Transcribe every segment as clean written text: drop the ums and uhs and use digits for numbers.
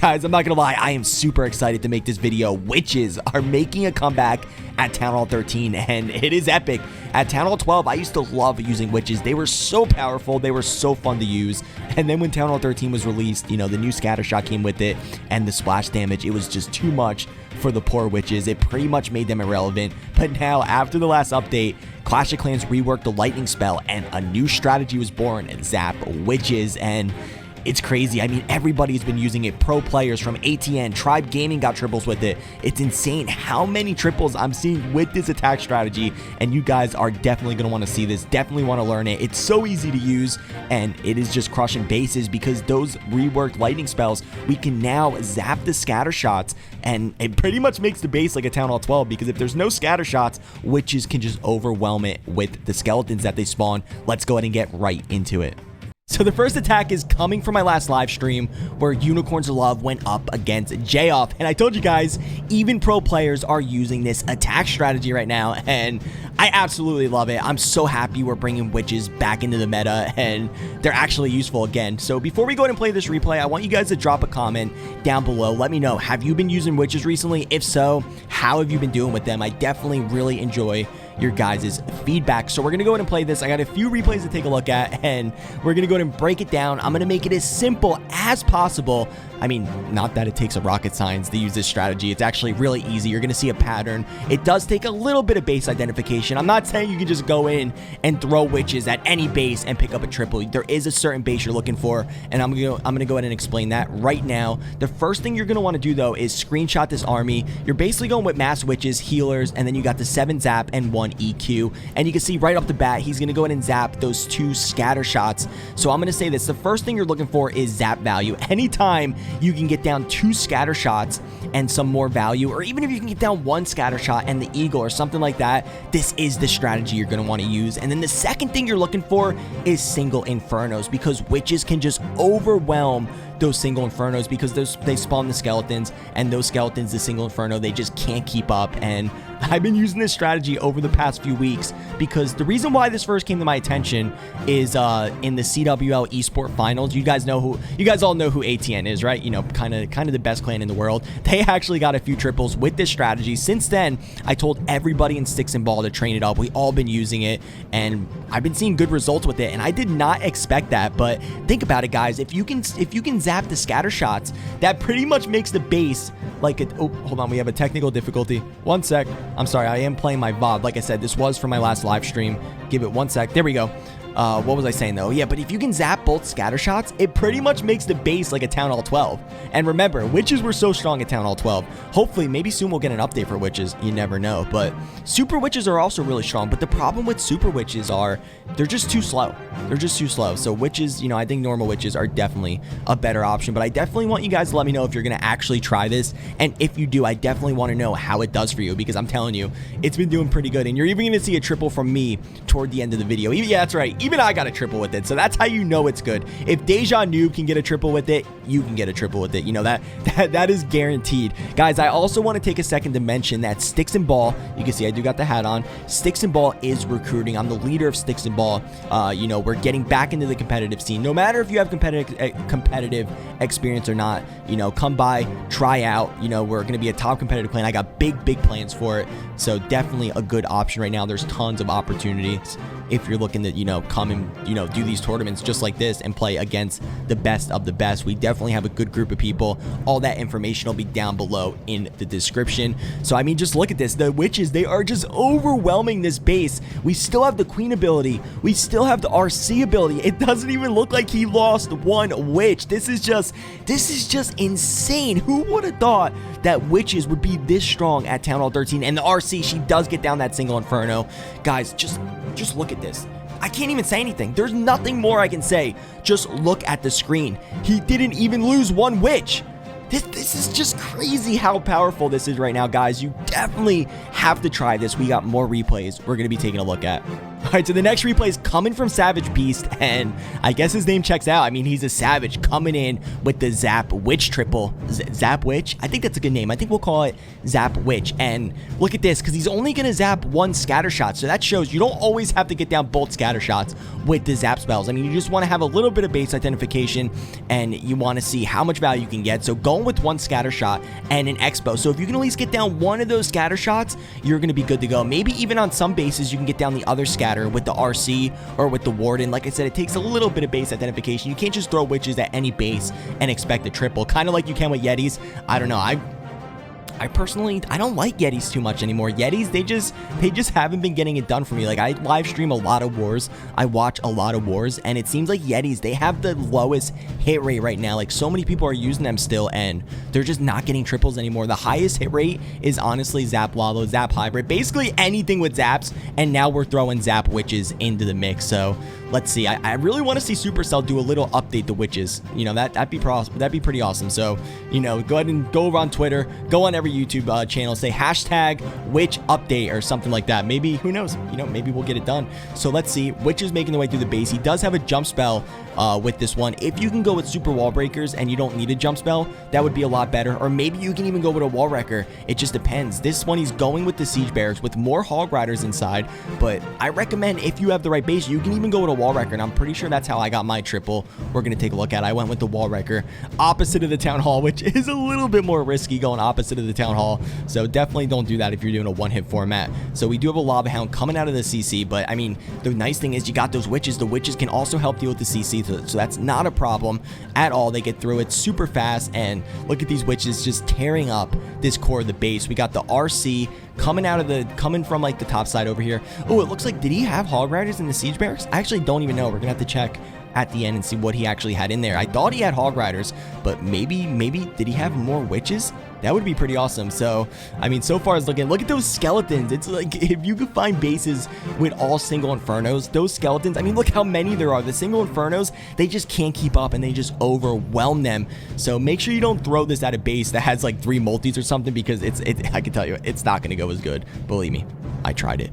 Guys, I'm not gonna lie, I am super excited to make this video. Witches are making a comeback at Town Hall 13, and it is epic. At Town Hall 12, I used to love using witches. They were so powerful, they were so fun to use. And then when Town Hall 13 was released, you know, the new scatter shot came with it, and the splash damage, it was just too much for the poor witches. It pretty much made them irrelevant. But now, after the last update, Clash of Clans reworked the lightning spell, and a new strategy was born, Zap Witches, and it's crazy. I mean, everybody's been using it. Pro players from ATN, Tribe Gaming got triples with it. It's insane how many triples I'm seeing with this attack strategy, and you guys are definitely going to want to see this, definitely want to learn it. It's so easy to use, and it is just crushing bases because those reworked lightning spells, we can now zap the scatter shots, and it pretty much makes the base like a Town Hall 12 because if there's no scatter shots, witches can just overwhelm it with the skeletons that they spawn. Let's go ahead and get right into it. So the first attack is coming from my last live stream where Unicorns of Love went up against J-Off. And I told you guys, even pro players are using this attack strategy right now. And I absolutely love it. I'm so happy we're bringing witches back into the meta and they're actually useful again. So before we go ahead and play this replay, I want you guys to drop a comment down below. Let me know, have you been using witches recently? If so, how have you been doing with them? I definitely really enjoy your guys' feedback. So we're gonna go ahead and play this. I got a few replays to take a look at, and we're gonna go ahead and break it down. I'm gonna make it as simple as possible. I mean, not that it takes a rocket science to use this strategy. It's actually really easy. You're gonna see a pattern. It does take a little bit of base identification. I'm not saying you can just go in and throw witches at any base and pick up a triple. There is a certain base you're looking for, and I'm gonna go ahead and explain that right now. The first thing you're gonna want to do though is screenshot this army. You're basically going with mass witches, healers, and then you got the 7 zap and 1 EQ, and you can see right off the bat he's gonna go ahead and zap those 2 scatter shots. So I'm gonna say this, the first thing you're looking for is zap value. Anytime you can get down 2 scatter shots and some more value, or even if you can get down 1 scatter shot and the eagle or something like that, this is the strategy you're gonna want to use. And then the second thing you're looking for is single infernos, because witches can just overwhelm those single infernos because they spawn the skeletons, and those skeletons, the single inferno, they just can't keep up. And I've been using this strategy over the past few weeks because the reason why this first came to my attention is in the CWL Esport Finals. You guys all know who ATN is, right? You know, kind of the best clan in the world. They actually got a few triples with this strategy. Since then, I told everybody in Sticks and Ball to train it up. We all been using it, and I've been seeing good results with it. And I did not expect that, but think about it, guys. If you can zap the scatter shots, that pretty much makes the base like a, oh, hold on, we have a technical difficulty. One sec. I'm sorry, I am playing my VOD. Like I said, this was from my last live stream. Give it one sec. There we go. What was I saying though? Yeah, but if you can zap both scatter shots, it pretty much makes the base like a Town Hall 12. And remember, witches were so strong at Town Hall 12. Hopefully, maybe soon we'll get an update for witches. You never know. But super witches are also really strong. But the problem with super witches are they're just too slow. They're just too slow. So witches, you know, I think normal witches are definitely a better option. But I definitely want you guys to let me know if you're going to actually try this. And if you do, I definitely want to know how it does for you, because I'm telling you, it's been doing pretty good. And you're even going to see a triple from me toward the end of the video. Yeah, that's right. Even I got a triple with it, so that's how you know it's good. If Deja Noob can get a triple with it, you can get a triple with it. You know, that is guaranteed. Guys, I also want to take a second to mention that Sticks and Ball, you can see I do got the hat on. Sticks and Ball is recruiting. I'm the leader of Sticks and Ball. You know, we're getting back into the competitive scene. No matter if you have competitive experience or not, you know, come by, try out. You know, we're going to be a top competitive clan. I got big plans for it, so definitely a good option right now. There's tons of opportunities if you're looking to, you know, come and, you know, do these tournaments just like this and play against the best of the best. We definitely have a good group of people. All that information will be down below in the description. So I mean, just look at this. The witches, they are just overwhelming this base. We still have the queen ability. We still have the RC ability. It doesn't even look like he lost one witch. This is just insane. Who would have thought that witches would be this strong at Town Hall 13? And the RC, she does get down that single inferno. Guys, just look at this. I can't even say anything. There's nothing more I can say. Just look at the screen. He didn't even lose one witch. This is just crazy how powerful this is right now, guys. You definitely have to try this. We got more replays we're going to be taking a look at. All right, so the next replay is coming from Savage Beast, and I guess his name checks out. I mean, he's a savage coming in with the Zap Witch triple. Zap Witch? I think that's a good name. I think we'll call it Zap Witch. And look at this, because he's only going to zap one scatter shot, so that shows you don't always have to get down both scatter shots with the zap spells. I mean, you just want to have a little bit of base identification, and you want to see how much value you can get. So going with one scatter shot and an expo. So if you can at least get down one of those scatter shots, you're going to be good to go. Maybe even on some bases, you can get down the other scatter with the RC or with the Warden. Like I said, it takes a little bit of base identification. You can't just throw witches at any base and expect a triple, kind of like you can with Yetis. I don't know. I personally, I don't like Yetis too much anymore. Yetis, they just haven't been getting it done for me. Like, I live stream a lot of wars. I watch a lot of wars, and it seems like Yetis, they have the lowest hit rate right now. Like, so many people are using them still, and they're just not getting triples anymore. The highest hit rate is honestly Zap Lalo, Zap Hybrid, basically anything with Zaps, and now we're throwing Zap Witches into the mix. So let's see. I really want to see Supercell do a little update to witches. You know, that'd be pretty awesome. So, you know, go ahead and go over on Twitter, go on every YouTube channel, say hashtag witch update or something like that. Maybe, who knows, you know, maybe we'll get it done. So let's see. Witch is making the way through the base. He does have a jump spell with this one. If you can go with super wall breakers and you don't need a jump spell, that would be a lot better. Or maybe you can even go with a wall wrecker. It just depends. This one, he's going with the siege barracks with more hog riders inside, but I recommend if you have the right base, you can even go with a wall wrecker, and I'm pretty sure that's how I got my triple. We're gonna take a look at it. I went with the wall wrecker opposite of the town hall, which is a little bit more risky going opposite of the town hall, so definitely don't do that if you're doing a one-hit format. So we do have a lava hound coming out of the CC, but I mean, the nice thing is you got those witches. The witches can also help deal with the CC, so that's not a problem at all. They get through it super fast, and look at these witches just tearing up this core of the base. We got the RC coming from like the top side over here. Oh, it looks like, did he have hog riders in the siege barracks? I actually don't even know. We're gonna have to check at the end and see what he actually had in there. I thought he had hog riders, but maybe did he have more witches? That would be pretty awesome. So, I mean, so far it's looking, look at those skeletons. It's like, if you could find bases with all single infernos, those skeletons, I mean, look how many there are. The single infernos, they just can't keep up and they just overwhelm them. So make sure you don't throw this at a base that has like 3 multis or something, because I can tell you, it's not going to go as good. Believe me, I tried it.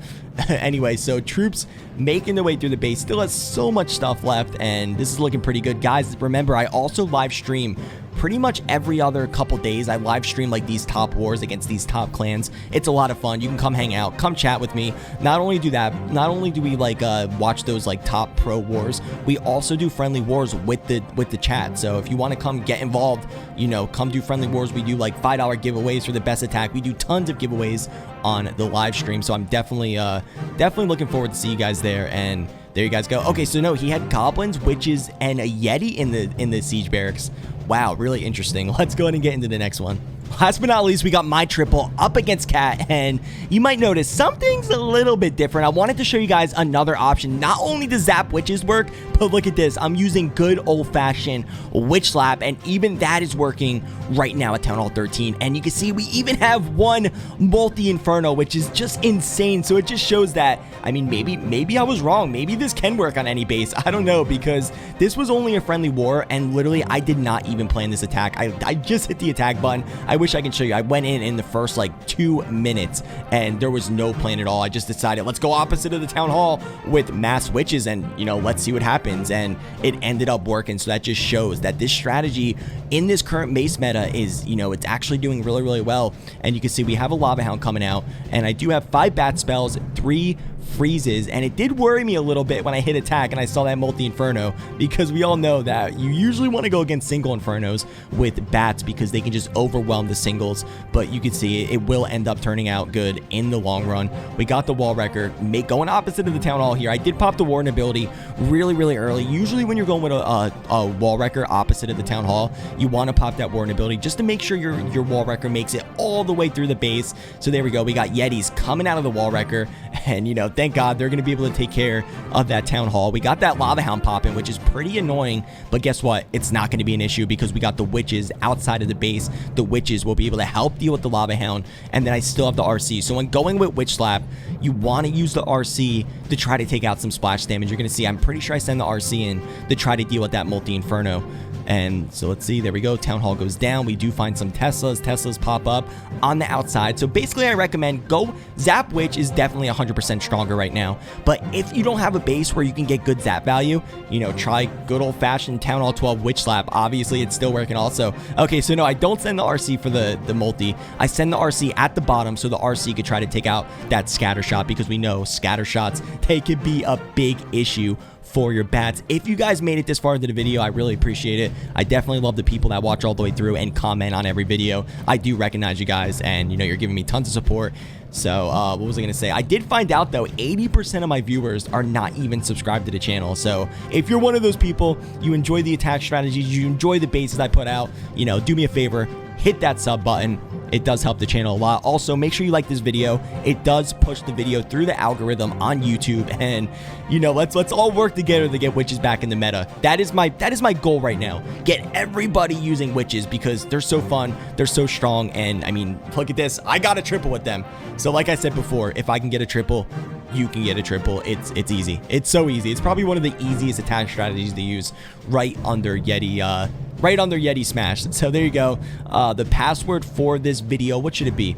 Anyway, so troops making their way through the base, still has so much stuff left, and this is looking pretty good. Guys, remember, I also live stream pretty much every other couple days. I live stream like these top wars against these top clans. It's a lot of fun. You can come hang out, come chat with me. Not only do we like watch those like top pro wars, we also do friendly wars with the chat. So if you want to come get involved, you know, come do friendly wars. We do like $5 giveaways for the best attack. We do tons of giveaways on the live stream. So I'm definitely looking forward to see you guys there. And there you guys go. Okay, so no, he had goblins, witches, and a yeti in the siege barracks. Wow, really interesting. Let's go ahead and get into the next one. Last but not least, we got my triple up against Cat, and you might notice something's a little bit different. I wanted to show you guys another option. Not only does Zap Witches work, but look at this. I'm using good old-fashioned Witch Slap, and even that is working right now at Town Hall 13. And you can see we even have one multi-inferno, which is just insane. So it just shows that, I mean, maybe I was wrong. Maybe this can work on any base. I don't know, because this was only a friendly war, and literally I did not even plan this attack. I just hit the attack button. I wish I can show you. I went in the first like 2 minutes, and there was no plan at all. I just decided, let's go opposite of the town hall with mass witches, and you know, let's see what happens. And it ended up working. So that just shows that this strategy in this current mace meta is, you know, it's actually doing really, really well. And you can see we have a lava hound coming out, and I do have 5 bat spells, 3 freezes, and it did worry me a little bit when I hit attack and I saw that multi-inferno, because we all know that you usually want to go against single infernos with bats because they can just overwhelm the singles. But you can see it will end up turning out good in the long run. We got the wall wrecker going opposite of the town hall here. I did pop the warden ability really, really early. Usually when you're going with a wall wrecker opposite of the town hall, you want to pop that warden ability just to make sure your wall wrecker makes it all the way through the base. So there we go. We got yetis coming out of the wall wrecker, and you know, thank God they're going to be able to take care of that town hall. We got that lava hound popping, which is pretty annoying, but guess what? It's not going to be an issue because we got the witches outside of the base. The witches will be able to help deal with the lava hound, and then I still have the RC. So when going with witch slap, you want to use the RC to try to take out some splash damage. You're going to see I'm pretty sure I send the RC in to try to deal with that multi-inferno. And so let's see, there we go. Town Hall goes down. We do find some Teslas. Teslas pop up on the outside. So basically I recommend go. Zap Witch is definitely 100% stronger right now. But if you don't have a base where you can get good zap value, you know, try good old fashioned Town Hall 12 Witch Slap. Obviously it's still working also. Okay, so no, I don't send the RC for the multi. I send the RC at the bottom so the RC could try to take out that scatter shot, because we know scatter shots, they could be a big issue for your bats. If you guys made it this far into the video, I really appreciate it. I definitely love the people that watch all the way through and comment on every video. I do recognize you guys, and you know, you're giving me tons of support. So what was I gonna say? I did find out though 80% of my viewers are not even subscribed to the channel. So if you're one of those people, you enjoy the attack strategies, you enjoy the bases I put out, you know, do me a favor, hit that sub button. It does help the channel a lot. Also, make sure you like this video. It does push the video through the algorithm on YouTube, and you know, let's all work together to get witches back in the meta. That is my goal right now. Get everybody using witches because they're so fun, they're so strong, and I mean, look at this. I got a triple with them. So like I said before, if I can get a triple, you can get a triple. It's easy. It's so easy. It's probably one of the easiest attack strategies to use right under Yeti. Right under Yeti Smash. So there you go. The password for this video, what should it be?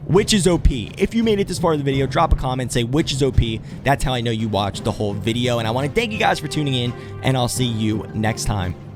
Which is OP. If you made it this far in the video, drop a comment, say which is OP. That's how I know you watched the whole video. And I want to thank you guys for tuning in, and I'll see you next time.